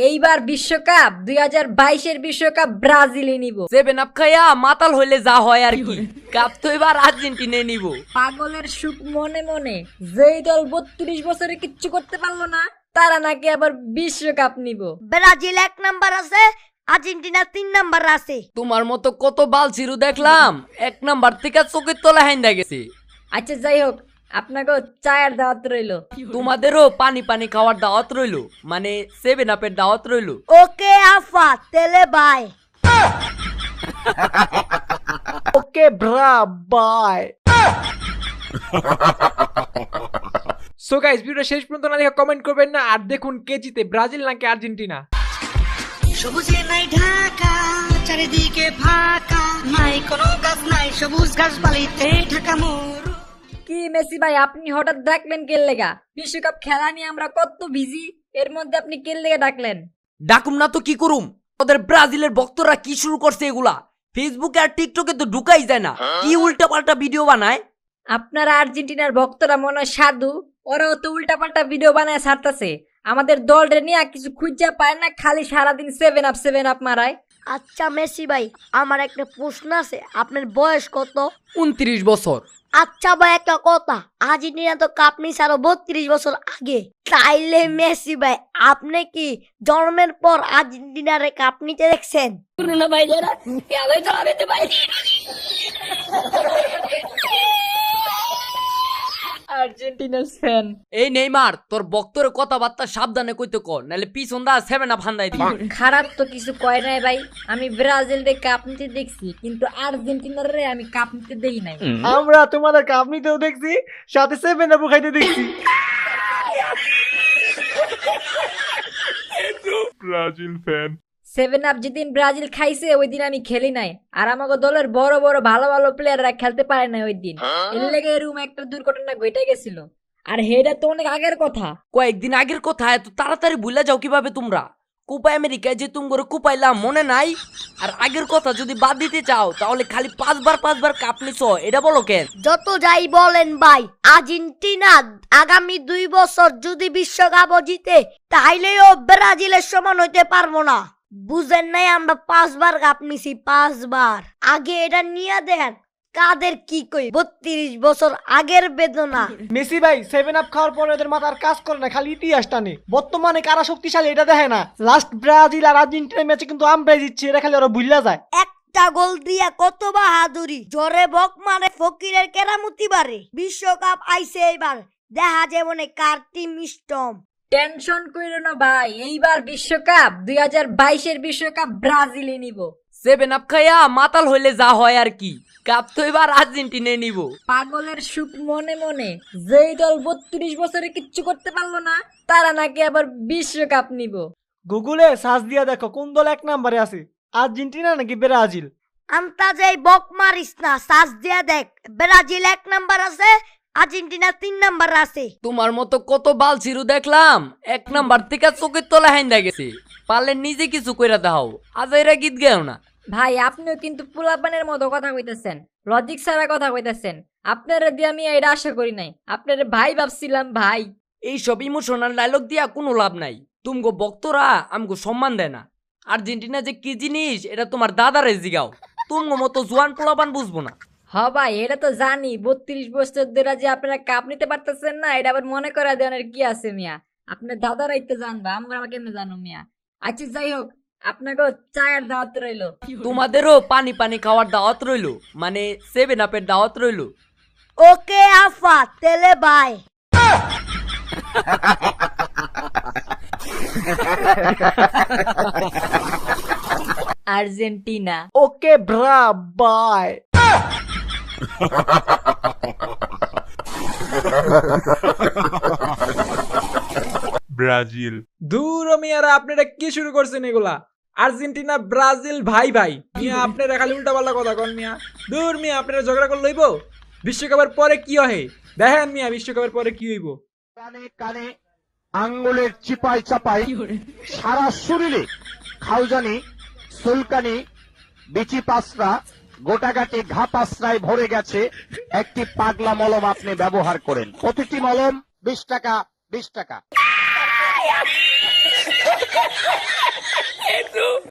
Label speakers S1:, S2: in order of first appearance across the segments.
S1: এইবার বিশ্বকাপ 2022-এর বিশ্বকাপ ব্রাজিলই নিব।
S2: 7 আপ খাইয়া মাতাল হইলে যা হয় আর কি, কাপ তো এবার আর্জেন্টিনাই নিব।
S1: পাগলের সুখ মনে মনে, যেই দল 32 বছরে কিচ্ছু করতে পারলো না তারা নাকি আবার বিশ্বকাপ নিব।
S3: ব্রাজিল 1 নাম্বার আছে, আর্জেন্টিনা 3 নাম্বার আছে।
S2: তোমার মতো কত বালছিরু দেখলাম 1 নাম্বার থেকে চোখের তলা হাইন্দা গেছে।
S1: আচ্ছা যাই হোক, আপনাকে চায়ের দাওয়াত রইলো।
S2: তোমাদেরও পানি পানি খাওয়ার দাওয়াত রইলো, মানে 7 আপের দাওয়াত রইলো।
S3: ওকে আফা, তেলে bye.
S4: Okay bro, bye. So guys, ভিডিওটা শেষ পর্যন্ত না দেখে কমেন্ট করবেন না, আর দেখুন কে জিতে, ব্রাজিল নাকি আর্জেন্টিনা।
S5: সবুজে নাই ঢাকা, চারিদিকে ফাঁকা, নাই কোনো গাছ, নাই সবুজ ঘাস বালিতে ঢাকা মোর।
S1: কি মেসি ভাই, আপনি হঠাৎ ডাকলেন কে লেগা? বিশ্বকাপ খেলা নিয়ে আমরা কত বিজি, এর মধ্যে আপনি কে লেগা ডাকলেন?
S2: ডাকুম না তো কি করুম, ওদের ব্রাজিলের ভক্তরা কি শুরু করছে এগুলা, ফেসবুকে আর টিকটকে তো ঢুকাই যায় না, কি উল্টা পাল্টা ভিডিও বানায়।
S1: আপনারা আর্জেন্টিনার ভক্তরা মনে হয় সাধু, ওরাও তো উল্টা পাল্টা ভিডিও বানায় ছাড়তেছে। আমাদের দলরে নিয়ে কিছু খুঁজে পায় না, খালি সারাদিন 7 আপ মারায়।
S3: আচ্ছা মেসি ভাই, আমার একটা প্রশ্ন আছে, আপনার বয়স কত?
S2: 29 বছর।
S3: আচ্ছা ভাই, একটা কথা, আর্জেন্টিনা তো কাপ নিছে আরো 32 বছর আগে, তাইলে মেসি ভাই আপনি কি জন্মের পর আর্জেন্টিনারে কাপ নিতে দেখছেন?
S1: আর্জেন্টিনার ফ্যান।
S2: এই নেইমার, তোর বক্তরে কথাবার্তা সাবধানে কইতে কর, নাহলে পিছন দা 7 আপ হান্দাই দিবি।
S1: খারাপ তো কিছু কয় নাই ভাই, আমি ব্রাজিল রে কাপ নিতে দেখছি, কিন্তু আর্জেন্টিনার রে আমি কাপ নিতে দেখি নাই।
S4: আমরা তোমাদের কাপ নিতেও দেখছি, সাথে 7 আপ খাইতে দেখছি।
S6: Brazil fan.
S1: 7 আপ যেদিন ব্রাজিল খাইছে ওই দিন আমি খেলি নাই, আর আমাকে দলের বড় বড় ভালো ভালো প্লেয়াররা খেলতে পারে না ওই দিন, এর লেগে এরকম একটা দুর্ঘটনা ঘটে গেছিল। আর হেডা তো অনেক আগের কথা।
S2: কয়েকদিন আগের কথা এত তাড়াতাড়ি ভুলে যাও কিভাবে তোমরা? কোপা আমেরিকায় যে তুমি কোপাইলাম মনে নাই? আর আগের কথা যদি বাদ দিতে চাও তাহলে খালি 5বার কাপ নিছো, এটা বলো কেন?
S3: যত যাই বলেন ভাই, আর্জেন্টিনা আগামী 2 বছর যদি বিশ্বকাপ জিতে তাইলেও ব্রাজিলের সমান হইতে পারবো না। বুঝেন নাই, আমরা 5বার কাপ নিছি, 5বার। আগে এটা নিয়ে দেন কাদের কি কই, 32 বছর আগের বেদনা।
S4: মেসি ভাই 7 আপ খাওয়ার পরে ওদের মাথার কাজ করে না, খালি ইতিহাস টানে। বর্তমানে কারা শক্তিশালী এটা দেখে না। লাস্ট ব্রাজিল আর আর্জেন্টিনা ম্যাচে কিন্তু আমরাই জিতছি, এটা খালি ওরা ভুইলা যায়।
S3: একটা গোল দিয়া কত বাহাদুরি, জোরে বক মানে ফকিরের কেরামতি বারে। বিশ্বকাপ আইছে এবার, দেখা যেমন কার টিম স্ট্রং।
S1: টেনশন কইরো না ভাই, এইবার বিশ্বকাপ 2022-এর বিশ্বকাপ ব্রাজিলই নিব।
S2: 7 আপ খাইয়া মাতাল হইলে যা হয় আর কি, কাপ তো এবার আর্জেন্টিনাই নিব।
S1: পাগলের সুখ মনে মনে, যেই দল 32 বছরে কিচ্ছু করতে পারলো না তারা নাকি আবার বিশ্বকাপ নিব।
S4: গুগলে সার্চ দিয়া দেখো কোন দল 1 নম্বরে আছে, আর্জেন্টিনা নাকি ব্রাজিল।
S3: আন্তাজেই বক মারিস না, সার্চ দিয়া দেখ, ব্রাজিল 1 নাম্বার আছে, আর্জেন্টিনা 3 নাম্বার আছে।
S2: তোমার মতো কত বালছিরু দেখলাম 1 নাম্বার থেকে চোখের তলা হাইন্দা গেছে, পারলে নিজে কিছু কইরা দাও, আজাইরা গীত গাও না।
S1: ভাই আপনিও কিন্তু পোলাপানের মতো কথা কইতেছেন, লজিক ছাড়া কথা কইতেছেন। আপনারা দিয়ে আমি এটা আশা করি নাই, আপনারা ভাই ভাবছিলাম ভাই।
S2: এইসব ইমোশনাল ডায়লগ দিয়া কোনো লাভ নাই, তুমগো বক্তরা আমগো সম্মান দেয় না। আর্জেন্টিনা যে কি জিনিস এটা তোমার দাদারে জিগাও, তুমগো মতো জোয়ান পোলাপান বুঝবো না।
S1: হ ভাই, এটা তো জানি 32 বছর ধরে যে আপনারা কাপ নিতে পারতেছেন না, এটা আবার মনে করা দেওয়ার কি আছে মিয়া? আপনার দাদারাই তো জানবা, আমরা কেমনে জানো মিয়া? আচ্ছা যাই হোক, আপনাকে চায়ের দাওয়াত রইলো।
S2: তোমাদেরও পানি পানি খাওয়ার দাওয়াত রইলো, মানে 7 আপের দাওয়াত রইলো।
S3: ওকে আফা, তেলে bye.
S1: Argentina.
S4: Okay bro, bye.
S6: Brazil.
S4: দূর মিয়ারা, আপনারা কি শুরু করছেন এগুলা? আর্জেন্টিনা ব্রাজিল ভাই ভাই মিয়া, আপনারা খালি উল্টা পাল্টা কথা কন মিয়া। দূর মিয়া, আপনারা ঝগড়া করে লইব? বিশ্বকাপের পরে কি হয় দেখেন মিয়া, বিশ্বকাপের পরে কি হইব।
S7: কানে কানে আঙ্গুলের চিপাই চাপাই সারা শরীরে খাউজানি, সুলকানি, বিচি পাসরা, গোটাগাটি ঘা পাসরায় ভরে গেছে। একটি পাগলা মলম আপনি ব্যবহার করেন, প্রতিটি মলম 20 টাকা 20 টাকা।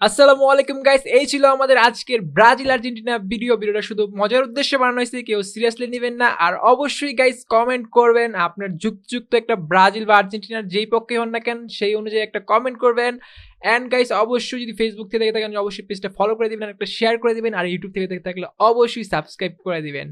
S4: আসসালামু আলাইকুম গাইস, এই ছিল আমাদের আজকের ব্রাজিল আর্জেন্টিনা ভিডিওটা শুধু মজার উদ্দেশ্যে বানানো হয়েছে, কেউ সিরিয়াসলি নেবেন না। আর অবশ্যই গাইস কমেন্ট করবেন আপনার যুক্ত একটা ব্রাজিল বা আর্জেন্টিনার যেই পক্ষে হন না কেন সেই অনুযায়ী একটা কমেন্ট করবেন। এন্ড গাইস অবশ্যই যদি ফেসবুক থেকে দেখে থাকেন অবশ্যই পেজটা ফলো করে দিবেন, একটা শেয়ার করে দিবেন, আর ইউটিউব থেকে দেখে থাকলে অবশ্যই সাবস্ক্রাইব করে দিবেন।